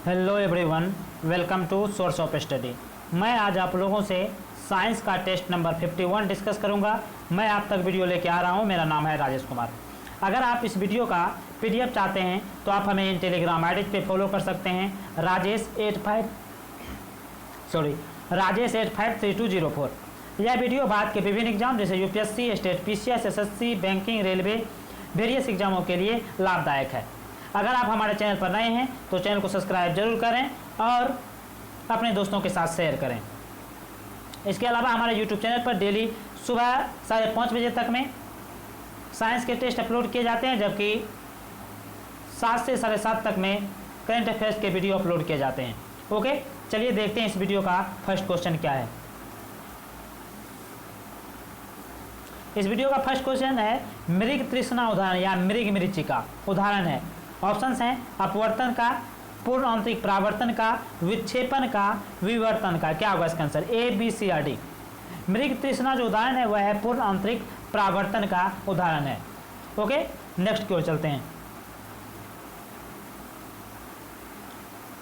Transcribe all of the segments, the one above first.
Hello everyone, welcome to source of study. मैं आज आप लोगों से साइंस का टेस्ट नंबर 51 डिस्कस करूंगा। मैं आप तक वीडियो लेके आ रहा हूं। मेरा नाम है राजेश कुमार। अगर आप इस वीडियो का पीडीएफ चाहते हैं तो आप हमें इन टेलीग्राम आईडी पे फॉलो कर सकते हैं, राजेश 853204। यह वीडियो भारत के विभिन्न एग्जाम जैसे UPSC, state PCS, SSC, banking, railway, various एग्जामों के लिए लाभदायक है। अगर आप हमारे चैनल पर नए हैं तो चैनल को सब्सक्राइब जरूर करें और अपने दोस्तों के साथ शेयर करें। इसके अलावा हमारे यूट्यूब चैनल पर डेली सुबह 5:30 बजे तक में साइंस के टेस्ट अपलोड किए जाते हैं, जबकि 7 से 7:30 तक में करंट अफेयर्स के वीडियो अपलोड किए जाते हैं। ओके, चलिए देखते हैं इस वीडियो का फर्स्ट क्वेश्चन क्या है। इस वीडियो का फर्स्ट क्वेश्चन है मृग तृष्णा उदाहरण या मृग मरीचिका उदाहरण है। ऑप्शंस हैं अपवर्तन का, पूर्ण आंतरिक परावर्तन का, विक्षेपण का, विवर्तन का। क्या होगा इसका आंसर? ए, बी, सी या डी। मृग तृष्णा जो उदाहरण है वह है पूर्ण आंतरिक परावर्तन का उदाहरण है। ओके, नेक्स्ट की ओर चलते हैं।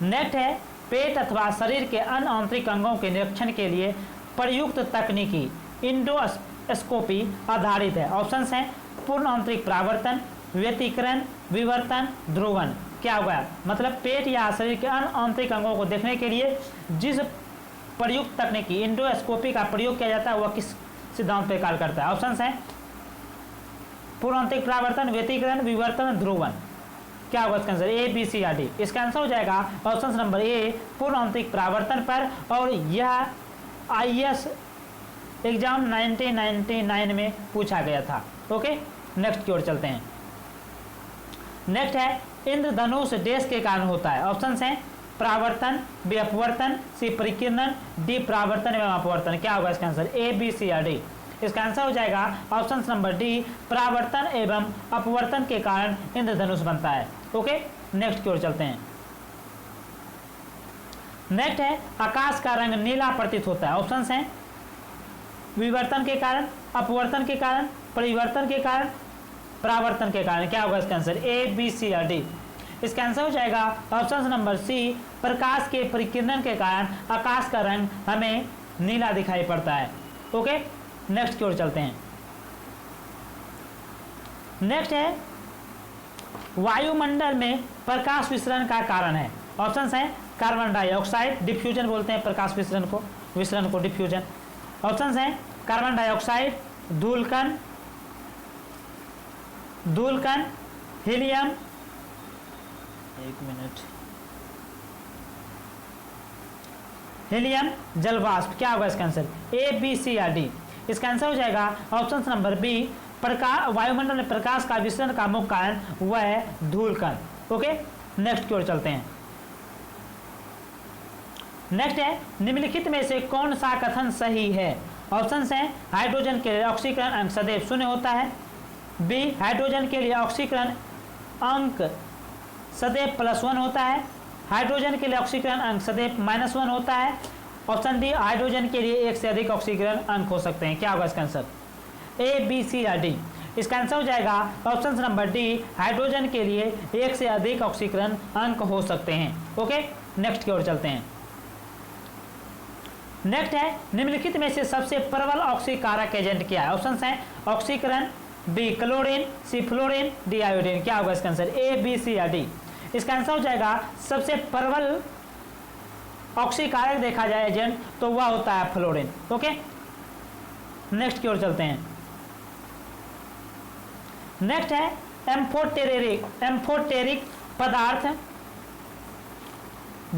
नेक्स्ट है पेट अथवा शरीर के अन्य आंतरिक अंगों के निरीक्षण के लिए प्रयुक्त तकनीकी इंडोस्कोपी आधारित है। ऑप्शंस हैं पूर्ण आंतरिक परावर्तन, व्यतिकरण, विवर्तन, ध्रुवन। क्या होगा? मतलब पेट या शरीर के अन्य आंतरिक अंगों को देखने के लिए जिस प्रयुक्त तकनीकी इंडोस्कोपी का प्रयोग किया जाता है वह किस सिद्धांत पर कार्य करता है? ऑप्शंस हैं पूर्ण आंतरिक परावर्तन, व्यतिकरण, विवर्तन, ध्रुवन। क्या होगा इसका आंसर? ए, बी, सी या डी। इसका आंसर हो जाएगा ऑप्शन नंबर ए, पूर्ण आंतरिक परावर्तन पर। और यह आईएएस एग्जाम 1999 में पूछा गया था। ओके, नेक्स्ट की ओर चलते हैं। नेक्स्ट है इंद्रधनुष डैश के कारण होता है। ऑप्शंस हैं परावर्तन, बी अपवर्तन, सी परिकिरण, डी परावर्तन एवं अपवर्तन। क्या होगा इसका आंसर? ए, बी, सी या डी। इसका आंसर हो जाएगा ऑप्शन नंबर डी, परावर्तन एवं अपवर्तन के कारण इंद्रधनुष बनता है। ओके, नेक्स्ट की ओर चलते हैं। नेक्स्ट है आकाश का रंग नीला प्रतीत होता है। ऑप्शंस हैं विवर्तन के कारण, अपवर्तन के कारण, परिवर्तन के कारण, परावर्तन के कारण। क्या होगा इसका आंसर? ए, बी, सी या डी। इसका आंसर हो जाएगा ऑप्शन नंबर सी, प्रकाश के परिकिरण के कारण आकाश का रंग हमें नीला दिखाई पड़ता है। ओके, नेक्स्ट की ओर चलते हैं। नेक्स्ट है वायुमंडल में प्रकाश विसरण का कारण है। ऑप्शंस हैं कार्बन डाइऑक्साइड, डिफ्यूजन बोलते हैं प्रकाश विसरण को डिफ्यूजन। ऑप्शंस हैं कार्बन डाइऑक्साइड, धूलकण, हीलियम, हीलियम, जलवाष्प। क्या होगा इसका आंसर? ए, बी, सी या डी। इसका आंसर हो जाएगा ऑप्शन नंबर बी, वायुमंडल में प्रकाश का विसरण का मुख्य कारण वह है धूलकण। ओके, नेक्स्ट की ओर चलते हैं। नेक्स्ट है निम्नलिखित में से कौन सा कथन सही है? ऑप्शंस हैं हाइड्रोजन के लिए ऑक्सीकरण अंक सदैव 0 होता है, बी हाइड्रोजन के लिए ऑक्सीकरण अंक सदैव +1 होता है, हाइड्रोजन के लिए ऑक्सीकरण अंक सदैव -1 होता है। ऑप्शन डी हाइड्रोजन के लिए 1 से अधिक ऑक्सीकरण अंक हो सकते हैं। क्या होगा इसका आंसर? ए, बी, सी या डी। इसका आंसर हो जाएगा ऑप्शन नंबर डी, हाइड्रोजन के लिए 1 से अधिक ऑक्सीकरण अंक हो सकते हैं। ओके, नेक्स्ट की ओर चलते हैं। नेक्स्ट है निम्नलिखित में से सबसे प्रबल ऑक्सीकारक एजेंट क्या है? ऑप्शंस हैं ऑक्सीकरण, बी क्लोरीन, सी फ्लोरीन, डी आयोडीन। क्या होगा इसका आंसर? ए, बी, सी या डी। इसका आंसर हो जाएगा सबसे प्रबल ऑक्सीकारक देखा जाए एजेंट तो वह होता है फ्लोरीन। ओके, नेक्स्ट की ओर चलते हैं। नेक्स्ट है एम्फोटेरिक पदार्थ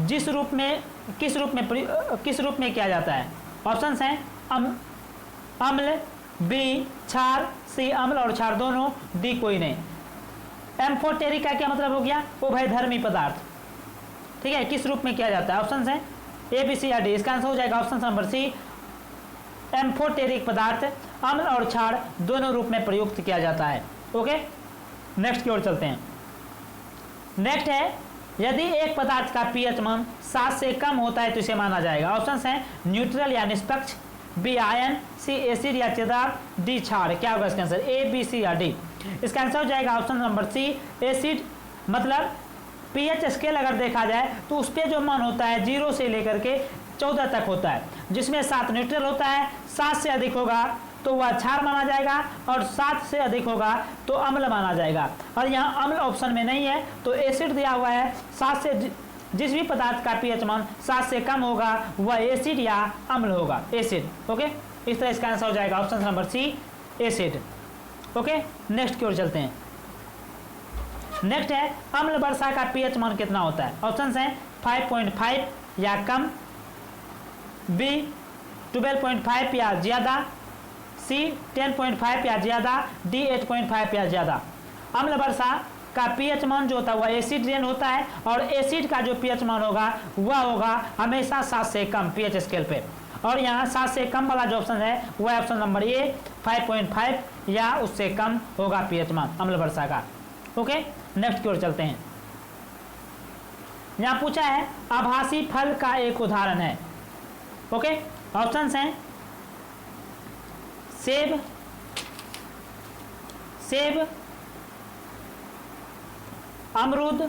किस रूप में किया जाता है? ऑप्शंस हैं अम्ल, बी क्षार, सी अम्ल और क्षार दोनों, डी कोई नहीं। एम्फोटेरिक का क्या मतलब हो गया? उभयधर्मी पदार्थ। ठीक है, किस रूप में किया जाता है? ऑप्शंस हैं ए, बी, सी या डी। इसका आंसर हो जाएगा ऑप्शन नंबर सी, एम्फोटेरिक पदार्थ अम्ल और क्षार दोनों रूप में प्रयुक्त किया जाता है। ओके, नेक्स्ट की ओर चलते हैं। नेक्स्ट है यदि एक पदार्थ का पीएच मान 7 से कम होता है तो इसे माना जाएगा। ऑप्शंस हैं न्यूट्रल या निष्पक्ष, बी आयन, सी एसिड या तेजाब, डी क्षार। क्या होगा इसका आंसर? ए, बी, सी या डी। इसका आंसर हो जाएगा ऑप्शन नंबर सी, एसिड। मतलब पीएच स्केल अगर देखा जाए तो उस पर जो मान होता है 0 से लेकर के 14 तक होता है, जिसमें 7 न्यूट्रल होता है। 7 से अधिक होगा तो वह क्षार माना जाएगा और 7 से अधिक होगा तो अम्ल माना जाएगा। और यहाँ अम्ल ऑप्शन में नहीं है तो एसिड दिया हुआ है। 7 से जिस भी पदार्थ का पीएच मान 7 से कम होगा वह एसिड या अम्ल होगा, एसिड। ओके, इस तरह इसका आंसर हो जाएगा option number C, acid. Okay, next की ओर चलते हैं। नेक्स्ट है अम्ल वर्षा का पीएच मान कितना होता है। ऑप्शन है 5.5 या कम, बी 12.5 या ज़्यादा, सी 10.5 या ज़्यादा, डी 8.5 या ज़्यादा। अम्ल वर्षा का पीएच मान जो होता है वह एसिड रेन होता है और एसिड का जो पीएच मान होगा वह होगा हमेशा 7 से कम पीएच स्केल पे। और यहाँ 7 से कम वाला जो ऑप्शन है वह ऑप्शन नंबर ए 5.5 या उससे कम होगा पीएच मान अम्ल वर्षा का। ओके, नेक्स्ट की ओर चलते हैं। यहाँ पूछा है आभासी फल का एक उदाहरण है। ओके, ऑप्शंस हैं सेब, सेब, अमरूद,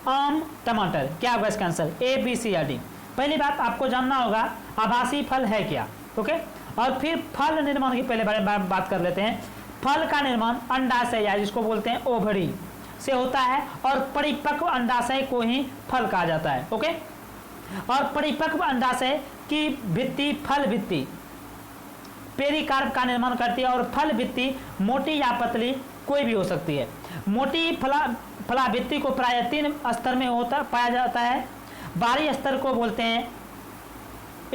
आम, टमाटर। क्या होगा इसका आंसर, ए बी सी या डी। पहली बात आपको जानना होगा आभासी फल है क्या। ओके, और फिर फल निर्माण की पहले बारे में बात कर लेते हैं। फल का निर्माण अंडाशय या जिसको बोलते हैं ओवरी से होता है और परिपक्व अंडाशय को ही फल कहा जाता है। ओके, और परिपक्व अंडाशय की भित्ति फल भित्ति पेरिकार्प का निर्माण करती है और फल भित्ति मोटी या पतली कोई भी हो सकती है। मोटी फलाभित्ति को प्राय 3 स्तर में पाया जाता है। बाहरी स्तर को बोलते हैं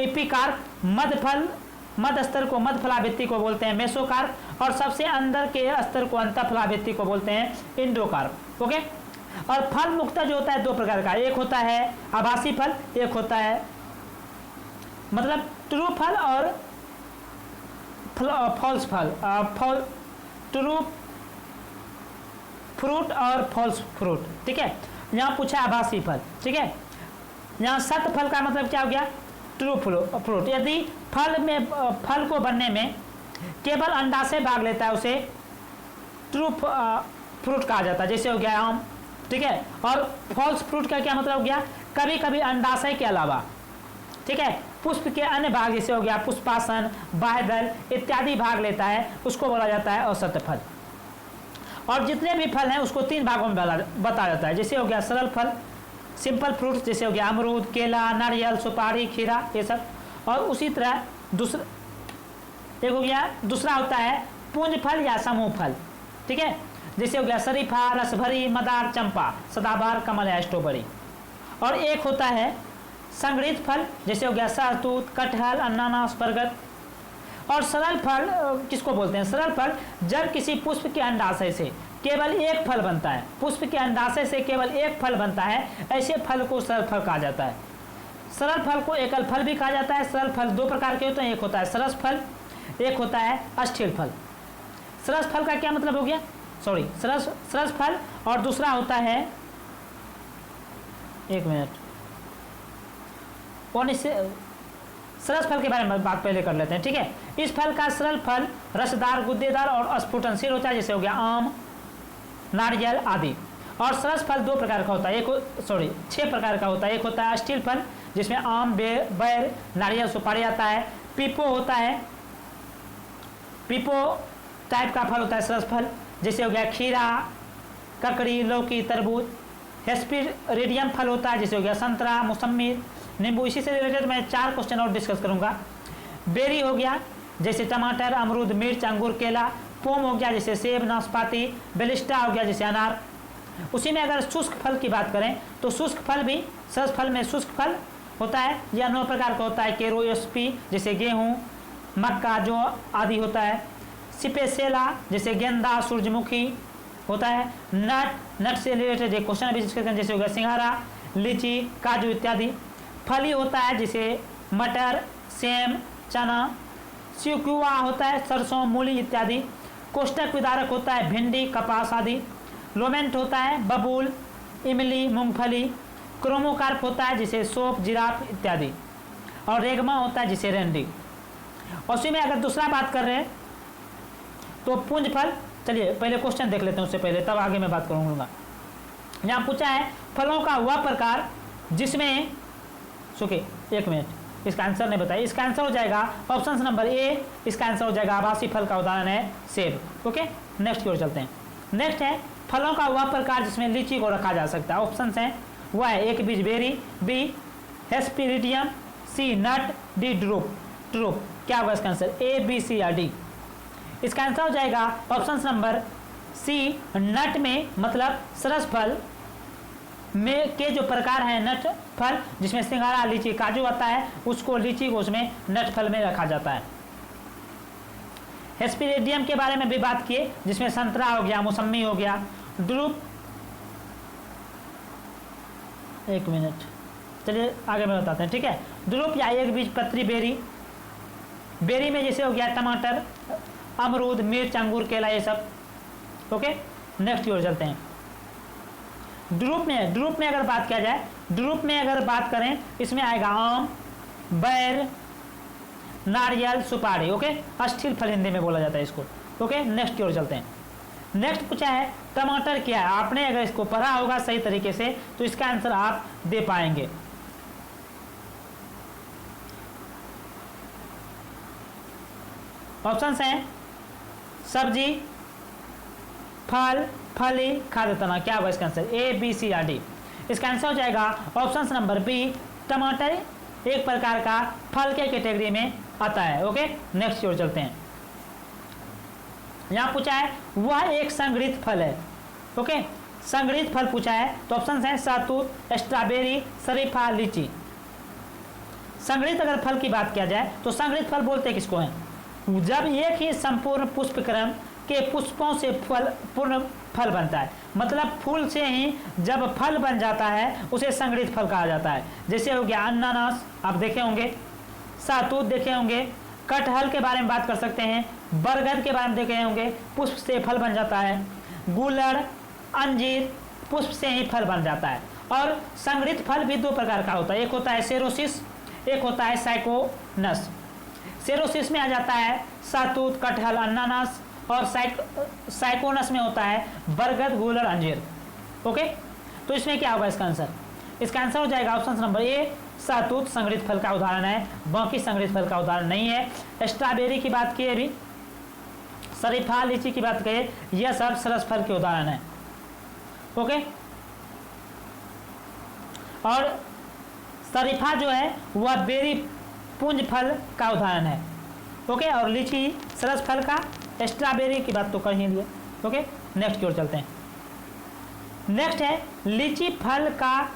एपिकार्प, मध्य स्तर को मध्य फलाभित्ति को बोलते हैं मेसोकार्प और सबसे अंदर के स्तर को अंतर फलाभित्ति को बोलते हैं इंडोकार्प। ओके, और फल मुख्यतः जो होता है 2 प्रकार का, एक होता है आभासी फल, एक होता है मतलब ट्रू फल और फॉल्स फल, ट्रू फ्रूट और फॉल्स फ्रूट। ठीक है, यहाँ पूछा आभासी फल। ठीक है, यहाँ सत्य फल का मतलब क्या हो गया, ट्रू फ्रूट। यदि फल को बनने में केवल अंडाशय भाग लेता है उसे ट्रू फ्रूट कहा जाता है, जैसे हो गया आम। ठीक है, और फॉल्स फ्रूट का क्या मतलब हो गया, कभी कभी अंडाशय के अलावा ठीक है पुष्प के अन्य भाग जैसे हो गया पुष्पासन, बाह्यदल इत्यादि भाग लेता है, उसको बोला जाता है असत्य फल। और जितने भी फल हैं उसको 3 भागों में बताया जाता है, जैसे हो गया सरल फल सिंपल फ्रूट, जैसे हो गया अमरूद, केला, नारियल, सुपारी, खीरा, ये सब। और उसी तरह एक हो गया दूसरा होता है पुंज फल या समूह फल। ठीक है, जैसे हो गया शरीफा, रसभरी, मदार, चंपा, सदाबहार, कमल या स्ट्रॉबेरी। और एक होता है संग्रहित फल, जैसे हो गया सहतूत, कटहल, अनानास, बरगद। और सरल फल किसको बोलते हैं, सरल फल जब किसी पुष्प के अंडाशय से केवल एक फल बनता है, पुष्प के अंडाशय से केवल एक फल बनता है, ऐसे फल को सरल फल कहा जाता है। सरल फल को एकल फल भी कहा जाता है। सरल फल 2 प्रकार के होते हैं, एक होता है सरस फल, एक होता है अस्थिर फल। सरस फल का क्या मतलब हो गया, सॉरी सरस फल, और दूसरा होता है, एक मिनट, और इससे सरस फल के बारे में बात पहले कर लेते हैं। ठीक है, इस फल का सरल फल रसदार, गुद्देदार और स्फुटनशील होता है, जैसे हो गया आम, नारियल आदि। और सरस फल 2 प्रकार का होता है, 6 प्रकार का होता है। एक होता है अस्थिर फल जिसमें आम, बैर, नारियल, सुपारी आता है। पीपो होता है, पीपो टाइप का फल होता है सरस फल, जैसे हो गया खीरा, ककड़ी, लौकी, तरबूज। हेस्पिरेडियम फल होता है, जैसे हो गया संतरा, मौसमी, नींबू। इसी से रिलेटेड मैं 4 क्वेश्चन और डिस्कस करूंगा। बेरी हो गया जैसे टमाटर, अमरूद, मिर्च, अंगूर, केला। पोम हो गया जैसे सेब, नाशपाती। बेलिस्टा हो गया जैसे अनार। उसी में अगर शुष्क फल की बात करें तो शुष्क फल भी सरस फल में शुष्क फल होता है, यह 9 प्रकार का होता है। केरोएस्पी जैसे गेहूँ, मक्का, जो आदि होता है। सिपेसेला जैसे गेंदा, सूरजमुखी होता है। नट से रिलेटेड एक क्वेश्चन अभी डिस्कस करें, जैसे हो गया सिंघाड़ा, लीची, काजू इत्यादि। फली होता है जैसे मटर, सेम, चना। स्यूक्युआ होता है सरसों, मूली इत्यादि। कोष्ठक विदारक होता है भिंडी, कपास आदि। लोमेंट होता है बबूल, इमली, मूंगफली। क्रोमोकार्प होता है जैसे सोप, जिराफ इत्यादि। और रेगमा होता है जैसे रेंडी। और उसी में अगर दूसरा बात कर रहे हैं तो पुंज फल, चलिए पहले क्वेश्चन देख लेते हैं उससे पहले, तब आगे मैं बात करूँगा। यहाँ पूछा है फलों का वह प्रकार जिसमें सुखे, एक मिनट, इसका आंसर नहीं बताया। इसका आंसर हो जाएगा ऑप्शन नंबर ए, इसका आंसर हो जाएगा आभासी फल का उदाहरण है सेब। ओके, नेक्स्ट की ओर चलते हैं। नेक्स्ट है फलों का वह प्रकार जिसमें लीची को रखा जा सकता है। ऑप्शन है वह है एक बीज बेरी, बी हेस्पेरिडियम, सी नट, डी ड्रूप। क्या होगा इसका आंसर? ए, बी, सी या डी। इसका आंसर हो जाएगा ऑप्शन नंबर सी, नट में मतलब सरस फल में के जो प्रकार है नट फल, जिसमें सिंघाड़ा, लीची, काजू आता है, उसको लीची को उसमें नट फल में रखा जाता है। हेस्पेरिडियम के बारे में भी बात किए, जिसमें संतरा हो गया, मौसमी हो गया। ड्रूप, एक मिनट, चलिए आगे में बताते हैं, ठीक है। ड्रूप या एक बीज पत्री बेरी, बेरी में जैसे हो गया टमाटर, अमरूद, मिर्च, अंगूर, केला, ये सब। ओके, नेक्स्ट की ओर चलते हैं। ड्रूप में अगर बात किया जाए, ड्रूप में अगर बात करें, इसमें आएगा आम, बैर, नारियल, सुपारी। ओके, अस्थिर फल हिंदी में बोला जाता है इसको। ओके, नेक्स्ट की ओर चलते हैं। नेक्स्ट पूछा है टमाटर क्या है। आपने अगर इसको पढ़ा होगा सही तरीके से तो इसका आंसर आप दे पाएंगे। ऑप्शंस हैं सब्जी, फल, फली, खाद्य तना। क्या होगा इसका आंसर? ए, बी, सी या डी। इसका आंसर हो जाएगा ऑप्शन नंबर बी, टमाटर एक प्रकार का फल के कैटेगरी में आता है। ओके, नेक्स्ट की ओर चलते हैं। यहां पूछा है वह एक संग्रहित फल है। ओके, संग्रहित फल पूछा है तो ऑप्शन है शहतूत, स्ट्रॉबेरी, शरीफा, लीची। संग्रहित अगर फल की बात किया जाए तो संग्रहित फल बोलते किसको हैं? जब एक ही संपूर्ण पुष्पक्रम के पुष्पों से पूर्ण फल बनता है, मतलब फूल से ही जब फल बन जाता है उसे संग्रहित फल कहा जाता है। जैसे हो गया अनानास, आप देखे होंगे, शहतूत देखे होंगे, कटहल के बारे में बात कर सकते हैं, बरगद के बारे में देखे होंगे, पुष्प से फल बन जाता है, गुलड़, अंजीर, पुष्प से ही फल बन जाता है। और संग्रहित फल भी दो प्रकार का होता है, एक होता है सेरोसिस, एक होता है साइकोनस। सेरोसिस में आ जाता है शहतूत, कटहल, अनानास, और साइकोनस में होता है बरगद, गुलड़, अंजीर। ओके, तो इसमें क्या होगा इसका आंसर? इसका आंसर हो जाएगा ऑप्शन नंबर ए, शहतूत संग्रहित फल का उदाहरण है, बाकी संग्रहित फल का उदाहरण नहीं है। स्ट्रॉबेरी की बात की अभी, शरीफा, लीची की बात करें, यह सब सरस फल के उदाहरण है। ओके, और शरीफा जो है वह बेरी पुंज फल का उदाहरण है। ओके, और लीची सरस फल का, स्ट्रॉबेरी की बात तो कर ही लिया। ओके, नेक्स्ट की ओर चलते हैं। नेक्स्ट है लीची फल का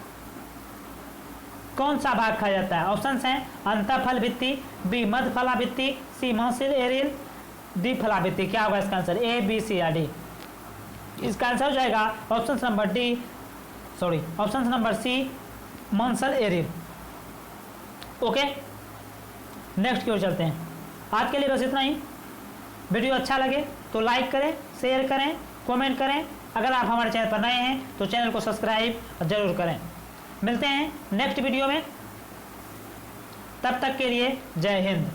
कौन सा भाग खाया जाता है? ऑप्शंस हैं अंतःफल भित्ति, बी मध्य फला भित्ति, सी मांसल एरियल, डी फला भित्ति। क्या होगा इसका आंसर? ए, बी, सी या डी। इसका आंसर हो जाएगा ऑप्शन नंबर सी, मांसल एरियल। ओके, नेक्स्ट की ओर चलते हैं। आज के लिए बस इतना ही। वीडियो अच्छा लगे तो लाइक करें, शेयर करें, कमेंट करें। अगर आप हमारे चैनल पर नए हैं तो चैनल को सब्सक्राइब जरूर करें। मिलते हैं नेक्स्ट वीडियो में, तब तक के लिए जय हिंद।